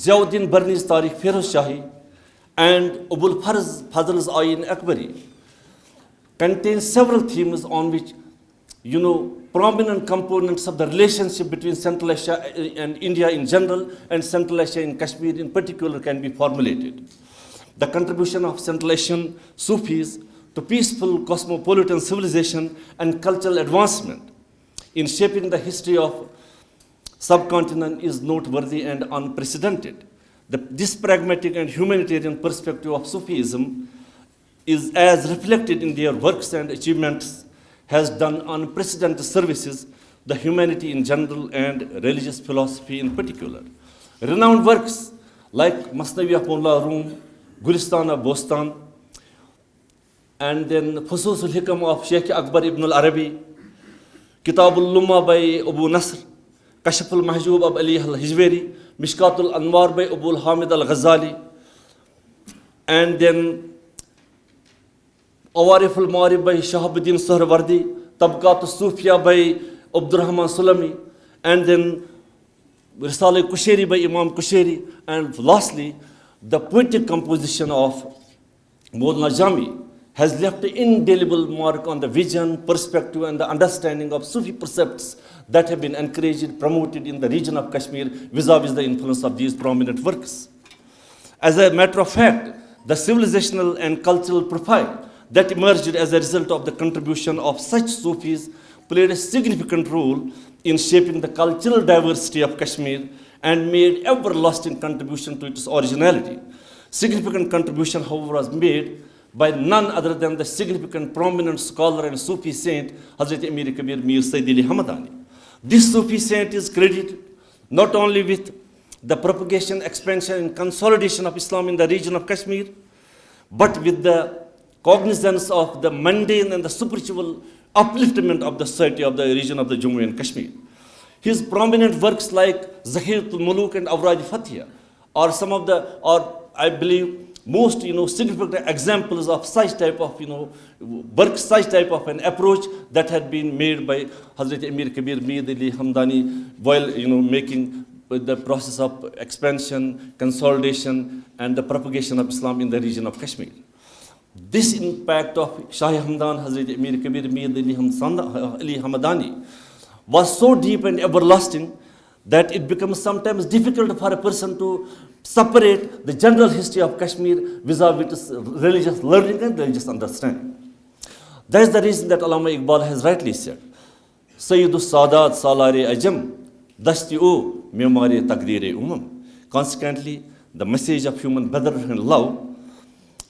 Ziauddin Barni's Tariq Feroz Shahi and Abul Fazl's Ayn Akbari contains several themes on which, prominent components of the relationship between Central Asia and India in general and Central Asia and Kashmir in particular can be formulated. The contribution of Central Asian Sufis to peaceful cosmopolitan civilization and cultural advancement in shaping the history of subcontinent is noteworthy and unprecedented. This pragmatic and humanitarian perspective of Sufism is as reflected in their works and achievements has done unprecedented services the humanity in general and religious philosophy in particular. Renowned works like Masnavi of Mullah Rum, Gulistan of Bostan, and then Fusus al-Hikam of Sheikh Akbar ibn al-Arabi, Kitab al-Lumma by Abu Nasr, Kashf al-Mahjub of Ali al-Hijwari, Mishkat al-Anwar by Abu al-Hamid al-Ghazali, and then Awarif al-Ma'arif by Shahabuddin Suhrawardi, Tabqat al-Sufia by Abdurrahman Sulami, and then Risale Kusheri by Imam Kusheri, and lastly, the poetic composition of Maulana Jami has left an indelible mark on the vision, perspective, and the understanding of Sufi precepts that have been encouraged, promoted in the region of Kashmir vis-a-vis the influence of these prominent works. As a matter of fact, the civilizational and cultural profile that emerged as a result of the contribution of such Sufis played a significant role in shaping the cultural diversity of Kashmir and made everlasting contribution to its originality. Significant contribution, however, was made by none other than the significant prominent scholar and Sufi saint Hazrat Amir Kabir Mir Sayyid Ali Hamadani. This Sufi saint is credited not only with the propagation, expansion, and consolidation of Islam in the region of Kashmir, but with the cognizance of the mundane and the spiritual upliftment of the society of the region of the Jammu and Kashmir. His prominent works like Zahiratul Muluk and Awrad Fathiya are some of the, or I believe, most significant examples of such type of work, such type of an approach that had been made by Hazrat Amir Kabir Mir Ali Hamdani while making the process of expansion, consolidation, and the propagation of Islam in the region of Kashmir. This impact of Shahi Hamdan Hazrat Amir Kabir Mir Ali Hamadani was so deep and everlasting that it becomes sometimes difficult for a person to separate the general history of Kashmir vis-a-vis religious learning and religious understanding. That is the reason that Allama Iqbal has rightly said, Sayyidus Sadat Salare Ajam, Dashti-o Memare Taqdeer-e Umam. Consequently, the message of human brotherhood and love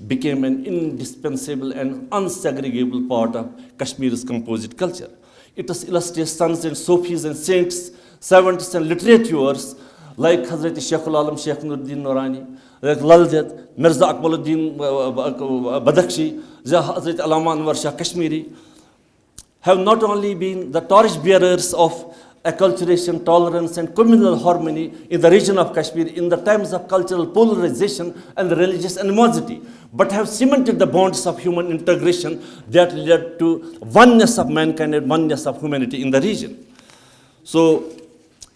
became an indispensable and unsegregable part of Kashmir's composite culture. It was illustrious sons and Sufis and saints, savants and literateurs like Hazrat Sheikhul Alam Sheikh Nuruddin Norani, like Laljad, Mirza Akmaluddin Badakshi, Hazrat Allama Anwar Shah Kashmiri, have not only been the torch-bearers of acculturation, tolerance, and communal harmony in the region of Kashmir in the times of cultural polarization and religious animosity, but have cemented the bonds of human integration that led to oneness of mankind and oneness of humanity in the region. So,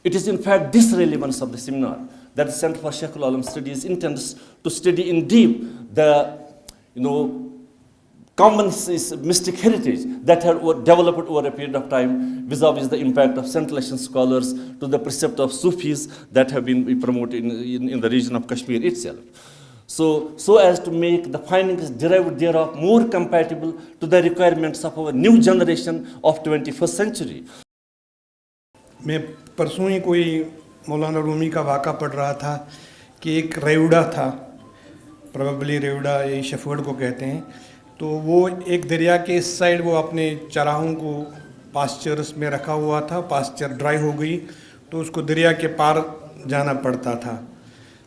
it is in fact this relevance of the seminar that the Center for Sheikhul Alam Studies intends to study in deep the common mystic heritage that had developed over a period of time vis-a-vis the impact of Central Asian scholars to the precept of Sufis that have been promoted in the region of Kashmir itself. So as to make the findings derived thereof more compatible to the requirements of our new generation of 21st century. मैं परसों ही कोई मौलाना रूमी का वाक़ा पढ़ रहा था कि एक रेवड़ा था, प्रोबेबली रेवड़ा ये शफवर्ड को कहते हैं, तो वो एक दरिया के इस साइड वो अपने चराहों को पास्चर्स में रखा हुआ था, पास्चर ड्राई हो गई तो उसको दरिया के पार जाना पड़ता था।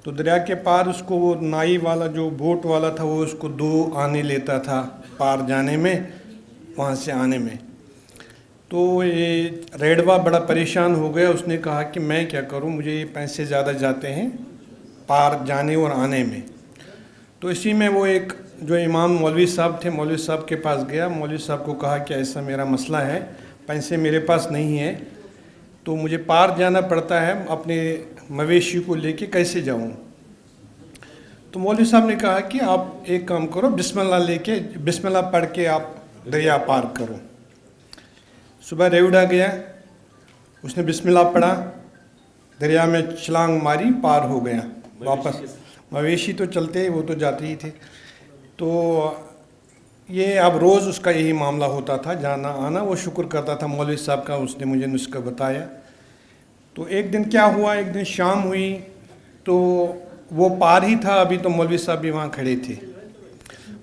तो दरिया के पार उसको वो नाई वाला जो बोट वाला था वो उसको 2 आने लेता था पार जाने में, वहाँ से आने में। तो ये रेडवा बड़ा परेशान हो गया, उसने कहा कि मैं क्या करूं, मुझे ये पैसे ज़्यादा जाते हैं पार जाने और आने में। तो इसी में वो एक जो इमाम मौलवी साहब थे, मौलवी साहब के पास गया, मौलवी साहब को कहा कि ऐसा मेरा मसला है, पैसे मेरे पास नहीं है तो मुझे पार जाना पड़ता है, अपने मवेशी को लेके कैसे जाऊं। तो मौलवी साहब ने कहा कि आप एक काम करो, बिस्मिल्लाह पढ़ के आप दरिया पार करो। सुबह रेवड़ा गया, उसने बिस्मिल्लाह पढ़ा, दरिया में छलांग मारी, पार हो गया वापस। मवेशी तो चलते, वो तो जाते ही थे। तो ये अब रोज़ उसका यही मामला होता था, जाना आना। वो शुक्र करता था मौलवी साहब का, उसने मुझे नुस्खा बताया। तो एक दिन क्या हुआ, एक दिन शाम हुई तो वो पार ही था अभी, तो मौलवी साहब भी वहाँ खड़े थे।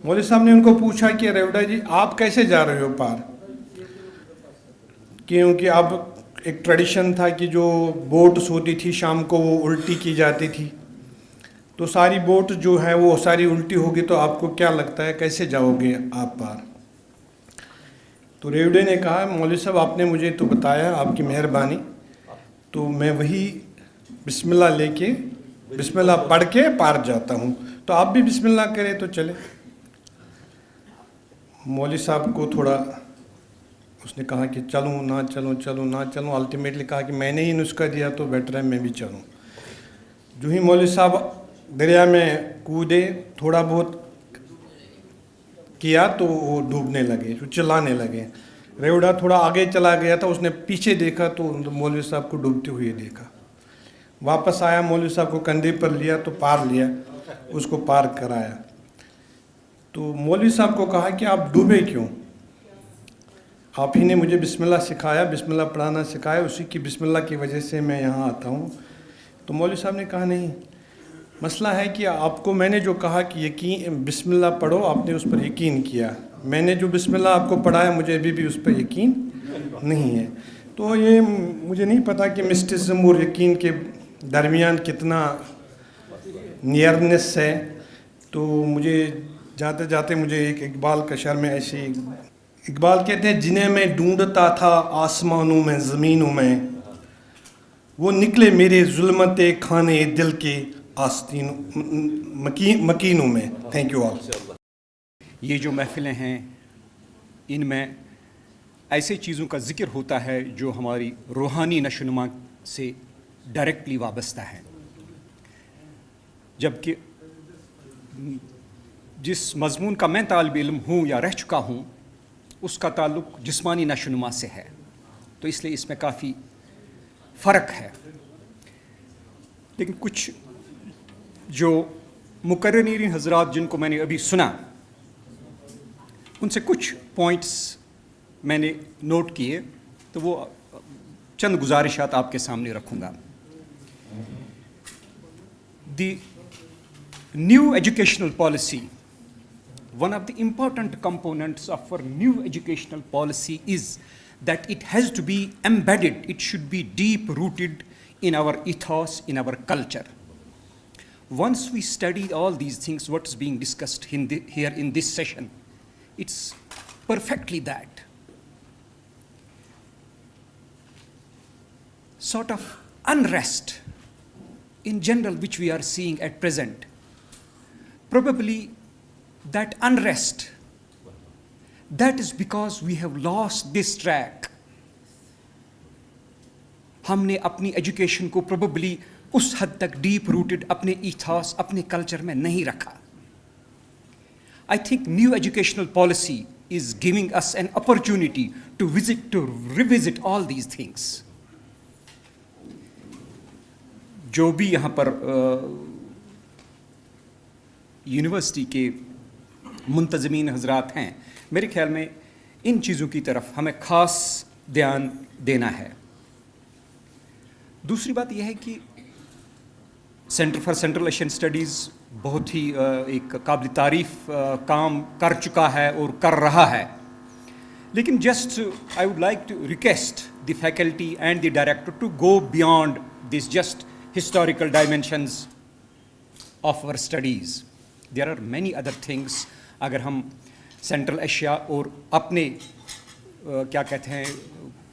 मौलवी साहब ने उनको पूछा कि रेवड़ा जी आप कैसे जा रहे हो पार, क्योंकि अब एक ट्रेडिशन था कि जो बोट्स होती थी शाम को वो उल्टी की जाती थी, तो सारी बोट जो है वो सारी उल्टी होगी, तो आपको क्या लगता है कैसे जाओगे आप पार। तो रेवड़े ने कहा मौलवी साहब आपने मुझे तो बताया, आपकी मेहरबानी, तो मैं वही बिस्मिल्लाह लेके बिस्मिल्लाह पढ़ के पार जाता हूँ, तो आप भी बिस्मिल्लाह करें तो चले। मौलवी साहब को थोड़ा उसने कहा कि चलूँ ना चलूँ, चलूँ ना चलूँ, अल्टीमेटली कहा कि मैंने ही नुस्खा दिया तो बेटर है मैं भी चलूँ। जो ही मौलवी साहब दरिया में कूदे, थोड़ा बहुत किया तो वो डूबने लगे, तो चिल्लाने लगे। रेवड़ा थोड़ा आगे चला गया था, उसने पीछे देखा तो मौलवी साहब को डूबते हुए देखा। वापस आया, मौलवी साहब को कंधे पर लिया तो पार लिया, उसको पार कराया। तो मौलवी साहब को कहा कि आप डूबे क्यों, आप ही ने मुझे बिस्मिल्लाह सिखाया, बिस्मिल्लाह पढ़ाना सिखाया, उसी की बिस्मिल्लाह की वजह से मैं यहाँ आता हूँ। तो मौलवी साहब ने कहा नहीं, मसला है कि आपको मैंने जो कहा कि यकीन बिस्मिल्लाह पढ़ो, आपने उस पर यकीन किया, मैंने जो बिस्मिल्लाह आपको पढ़ाया मुझे अभी भी उस पर यकीन नहीं है। तो ये मुझे नहीं पता कि मिस्टिज्म और यकीन के दरमियान कितना नियरनेस है। तो मुझे जाते जाते मुझे एक इकबाल का शेर में ऐसी, इकबाल कहते हैं जिन्हें मैं ढूंढता था आसमानों में ज़मीनों में, वो निकले मेरे जुल्मते खाने दिल के आस्तीनों मकीनों में। Thank you all. ये जो महफ़िलें हैं इनमें ऐसे चीज़ों का ज़िक्र होता है जो हमारी रूहानी नशोनुमा से डायरेक्टली वाबस्ता है, जबकि जिस मज़मून का मैं तालिब इल्म हूँ या रह चुका हूँ उसका ताल्लुक़ जिस्मानी नशोनुमा से है, तो इसलिए इसमें काफ़ी फ़र्क है। लेकिन कुछ जो मुकर्रिरीन हज़रात जिनको मैंने अभी सुना, उनसे कुछ पॉइंट्स मैंने नोट किए, तो वो चंद गुजारिशात आपके सामने रखूँगा। The new educational policy, one of the important components of our new educational policy is that it has to be embedded, it should be deep rooted in our ethos, in our culture. Once we study all these things, what's being discussed here in this session, it's perfectly that. Sort of unrest in general which we are seeing at present, probably that unrest, that is because we have lost this track. हमने अपनी education को probably उस हद तक deep rooted अपने ethos, अपने culture में नहीं रखा। I think new educational policy is giving us an opportunity to revisit all these things. जो भी यहाँ पर यूनिवर्सिटी के मुंतज़मीन हज़रात हैं, मेरे ख़्याल में इन चीज़ों की तरफ हमें ख़ास ध्यान देना है। दूसरी बात यह है कि centre for central Asian studies बहुत ही एक काबिल तारीफ़ काम कर चुका है और कर रहा है, लेकिन just I would like to request the faculty and the director to go beyond these just historical dimensions of our studies. There are many other things. अगर हम सेंट्रल एशिया और अपने क्या कहते हैं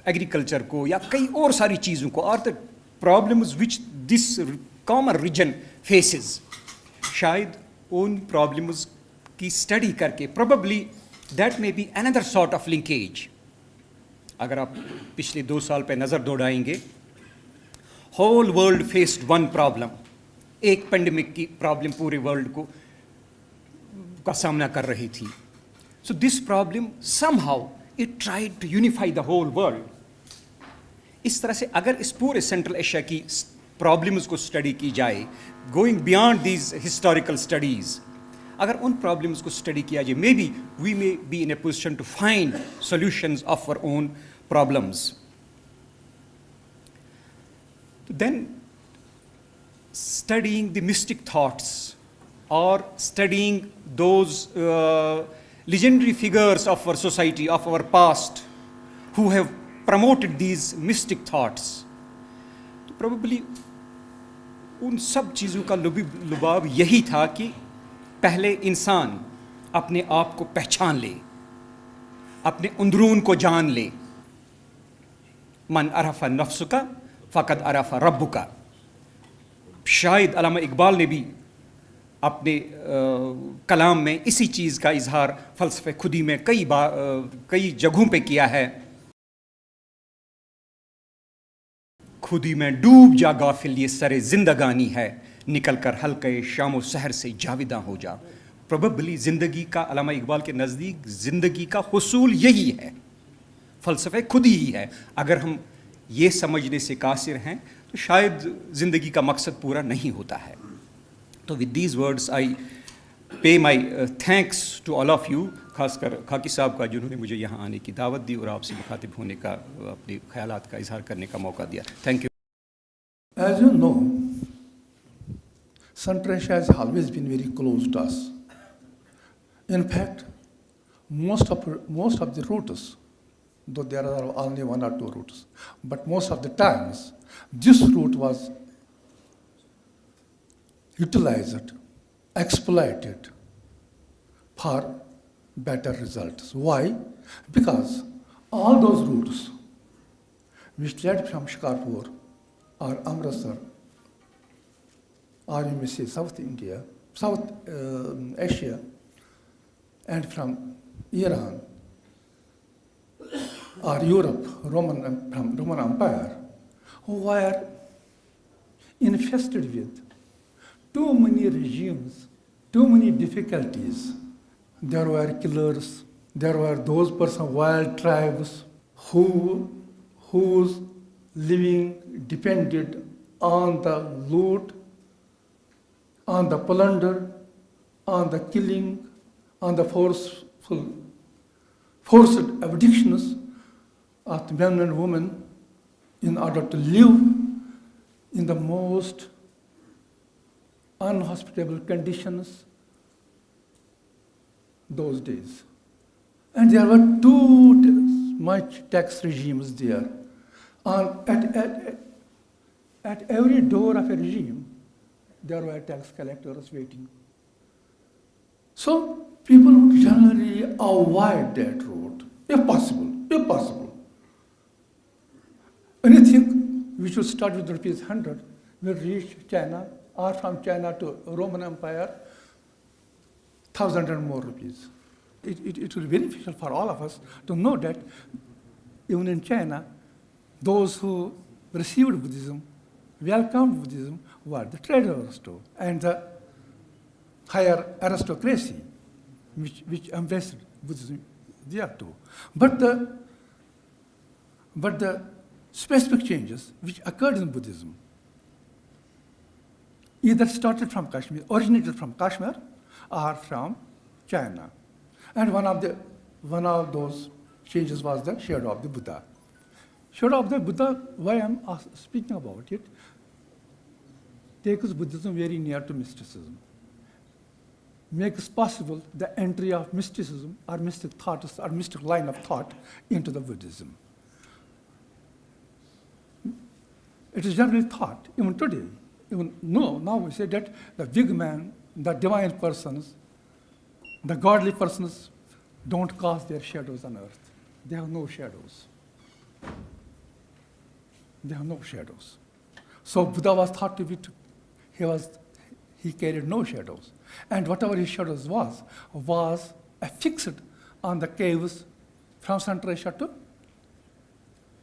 एग्रीकल्चर को या कई और सारी चीज़ों को और the problems which this common region faces, शायद उन प्रॉब्लम्स की स्टडी करके probably that may be another sort of linkage. अगर आप पिछले 2 साल पे नज़र दौड़ाएंगे, whole world faced one problem, एक पेंडेमिक की प्रॉब्लम पूरे वर्ल्ड को का सामना कर रही थी. So this problem somehow it tried to unify the whole world. इस तरह से अगर इस पूरे सेंट्रल एशिया की प्रॉब्लम्स को स्टडी की जाए, going beyond these historical studies, अगर उन प्रॉब्लम्स को स्टडी किया जाए, may be we may be in a position to find solutions of our own problems. Then studying the mystic thoughts or studying those legendary figures of our society, of our past, who have promoted these mystic thoughts, तो probably उन सब चीज़ों का लुबाब यही था कि पहले इंसान अपने आप को पहचान ले, अपने अंदरून को जान ले. मन अरफ़ा नफ्सुका फ़क़द अरफ़ा रब्बुका. शायद अल्लामा इकबाल ने भी अपने कलाम में इसी चीज़ का इजहार फ़लसफ़े खुदी में कई जगहों पे किया है. खुदी में डूब जा गाफिल ये सरे ज़िंदगानी है, निकल कर हल्के शामो सहर से जाविदा हो जा. प्रोबेबली ज़िंदगी का, अल्लामा इकबाल के नज़दीक ज़िंदगी का हुसूल यही है, फ़लसफ़े खुदी ही है. अगर हम ये समझने से कासिर हैं तो शायद ज़िंदगी का मकसद पूरा नहीं होता है. तो with these words I pay my thanks to all of you, खासकर खाकी साहब का जिन्होंने मुझे यहाँ आने की दावत दी और आपसे मुखातिब होने का, अपने ख्यालात का इजहार करने का मौका दिया. Thank you. As you know, Central Asia has always been very close to us. In fact, most of the routes, though there are only 1 or 2 routes, but most of the times this route was utilized, exploited for better results. Why? Because all those routes which led from Shikarpur or Amritsar, or you may say South India, South Asia, and from Iran or Europe, from Roman Empire, were infested with too many regimes, too many difficulties. There were killers, there were those persons, wild tribes, whose living depended on the loot, on the plunder, on the killing, on the forced abductions of men and women in order to live in the most unhospitable conditions those days. And there were too much tax regimes there. At every door of a regime, there were tax collectors waiting. So people would generally avoid that road, if possible. Anything which would start with rupees 100 will reach China, or from China to Roman Empire, 1,000 and more rupees. It will be beneficial for all of us to know that even in China, those who received Buddhism, welcomed Buddhism, were the traders too, and the higher aristocracy, which embraced Buddhism there too. But the specific changes which occurred in Buddhism either started from Kashmir, originated from Kashmir, or from China. And one of those changes was the shadow of the Buddha. Shadow of the Buddha, why I'm speaking about it, takes Buddhism very near to mysticism. makes possible the entry of mysticism or mystic thoughts or mystic line of thought into the Buddhism. It is generally thought, even today, now we say that the big man, the divine persons, the godly persons don't cast their shadows on earth. They have no shadows. They have no shadows. So Buddha was thought to be, he carried no shadows. And whatever his shadows was affixed on the caves from Central Asia to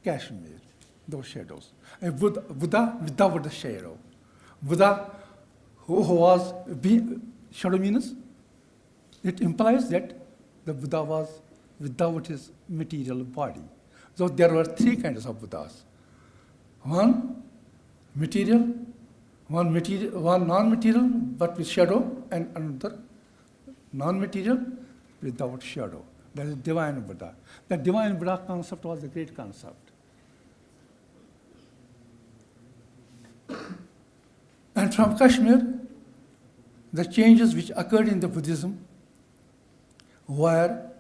Kashmir, those shadows. And Buddha without the shadow. Buddha who was, shadow means, it implies that the Buddha was without his material body. So there were three kinds of Buddhas. One material, one non-material but with shadow, and another non-material without shadow. That is divine Buddha. The divine Buddha concept was a great concept. And from Kashmir, the changes which occurred in the Buddhism were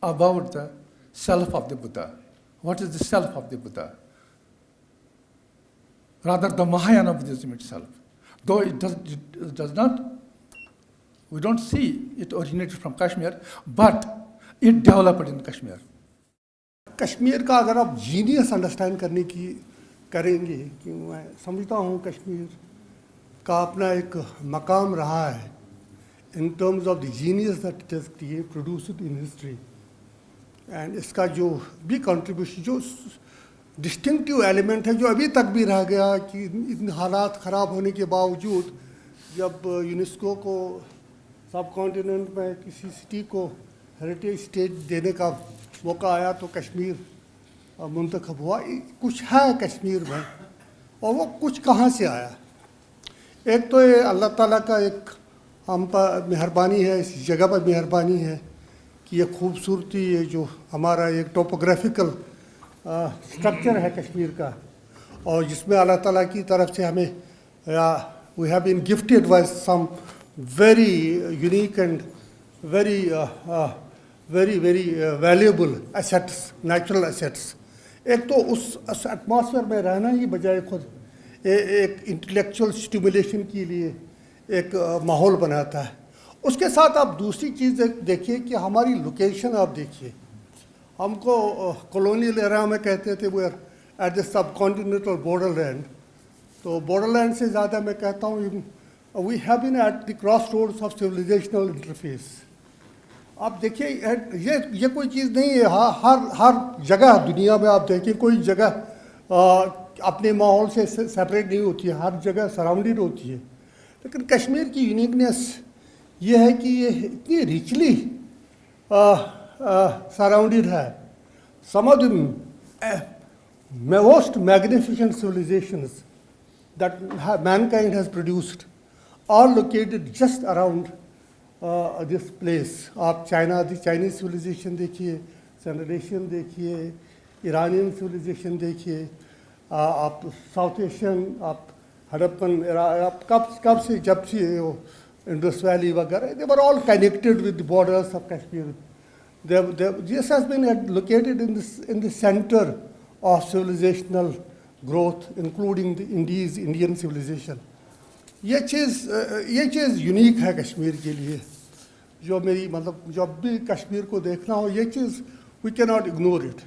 about the self of the Buddha. What is the self of the Buddha? Rather, the Mahayana Buddhism itself. Though it does not, we don't see it originated from Kashmir, but it developed in Kashmir. Kashmir का अगर आप genius understand करने की करेंगे कि मैं समझता हूँ कश्मीर का अपना एक मकाम रहा है in terms of the genius that it has produced in history. And इसका जो भी contribution, जो डिस्टिंक्टिव एलिमेंट है जो अभी तक भी रह गया कि इन हालात ख़राब होने के बावजूद जब यूनेस्को को सब कॉन्टिनेंट में किसी सिटी को हेरिटेज स्टेट देने का मौका आया तो कश्मीर मुंतखब हुआ. कुछ है कश्मीर में, और वो कुछ कहाँ से आया? एक तो ये अल्लाह ताला का एक हम पर मेहरबानी है, इस जगह पर मेहरबानी है कि ये खूबसूरती, ये जो हमारा एक टोपोग्राफिकल स्ट्रक्चर है कश्मीर का, और जिसमें अल्लाह ताला की तरफ से हमें we have been gifted by some very unique and very very valuable assets, natural assets. एक तो उस एटमॉस्फेयर में रहना ही बजाय खुद एक इंटेलेक्चुअल स्टिमुलेशन के लिए एक माहौल बनाता है. उसके साथ आप दूसरी चीज़ देखिए कि हमारी लोकेशन आप देखिए. हमको कॉलोनियल एरा में कहते थे वो at the subcontinental borderland, तो बॉर्डरलैंड से ज़्यादा मैं कहता हूँ we have been at the crossroads of civilisational interface. आप देखिए ये कोई चीज़ नहीं है. हर जगह दुनिया में आप देखिए कोई जगह अपने माहौल से सेपरेट नहीं होती है, हर जगह सराउंडेड होती है. लेकिन कश्मीर की यूनिकनेस ये है कि ये इतनी रिचली surrounded है. Some of the most magnificent civilizations that mankind has produced are located just around this place. आप Chinese civilization देखिए, Central Asian देखिए, Iranian civilization देखिए, आप South Asian, आप हड़प्पन, आप कब से जब से Indus Valley वगैरह, they were all connected with the borders of Kashmir. This has been located in the center of civilizational growth, including the Indian civilization. ये चीज़ यूनिक है कश्मीर के लिए, जो मेरी मतलब जब भी कश्मीर को देखना हो ये चीज़ we cannot ignore it.